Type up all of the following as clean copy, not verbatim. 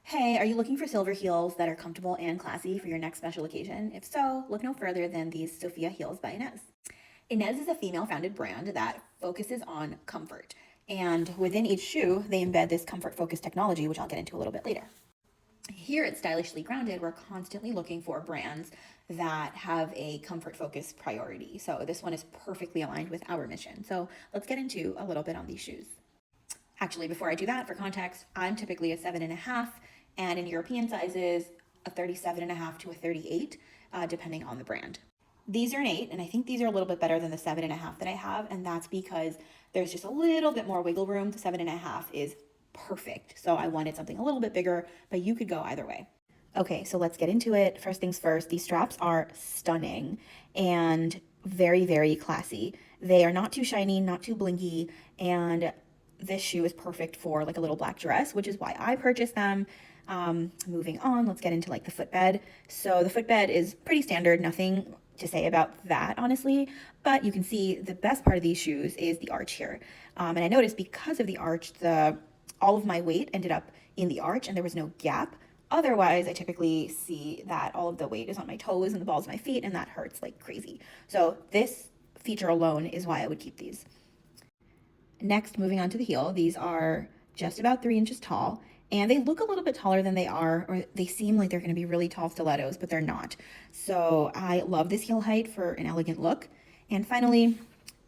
Hey, are you looking for silver heels that are comfortable and classy for your next special occasion? If so, look no further than these Sofia heels by Inez. Inez is a female founded brand that focuses on comfort. And within each shoe, they embed this comfort focused technology, which I'll get into a little bit later. Here at Stylishly Grounded, we're constantly looking for brands that have a comfort focused priority. So this one is perfectly aligned with our mission. So let's get into a little bit on these shoes. Actually, before I do that, for context, I'm typically a 7.5, and in European sizes, a 37.5 to a 38, depending on the brand. These are an 8, and I think these are a little bit better than the 7.5 that I have, and that's because there's just a little bit more wiggle room. The 7.5 is perfect, so I wanted something a little bit bigger, but you could go either way. Okay, so let's get into it. First things first, these straps are stunning and very, very classy. They are not too shiny, not too blinky, and this shoe is perfect for like a little black dress, which is why I purchased them. Moving on, let's get into like the footbed. So the footbed is pretty standard, nothing to say about that, honestly. But you can see the best part of these shoes is the arch here. And I noticed because of the arch, all of my weight ended up in the arch and there was no gap. Otherwise, I typically see that all of the weight is on my toes and the balls of my feet, and that hurts like crazy. So this feature alone is why I would keep these. Next, moving on to the heel, these are just about 3 inches tall, and they look a little bit taller than they are, or they seem like they're going to be really tall stilettos, but they're not. So I love this heel height for an elegant look. And finally,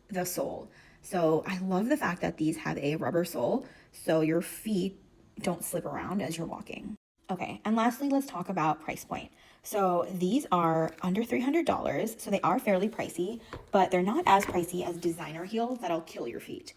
the sole. So I love the fact that these have a rubber sole, so your feet don't slip around as you're walking. Okay, and lastly, let's talk about price point. So these are under $300, so they are fairly pricey, but they're not as pricey as designer heels that'll kill your feet.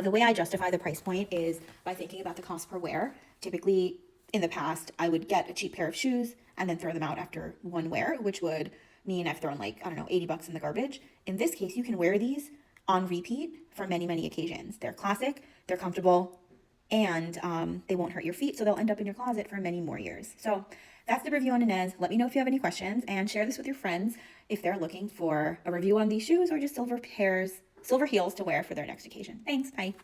The way I justify the price point is by thinking about the cost per wear. Typically, in the past, I would get a cheap pair of shoes and then throw them out after one wear, which would mean I've thrown like, I don't know, 80 bucks in the garbage. In this case, you can wear these on repeat for many, many occasions. They're classic, they're comfortable, and they won't hurt your feet, so they'll end up in your closet for many more years. So that's the review on Inez. Let me know if you have any questions, and share this with your friends if they're looking for a review on these shoes or just silver heels to wear for their next occasion. Thanks, bye.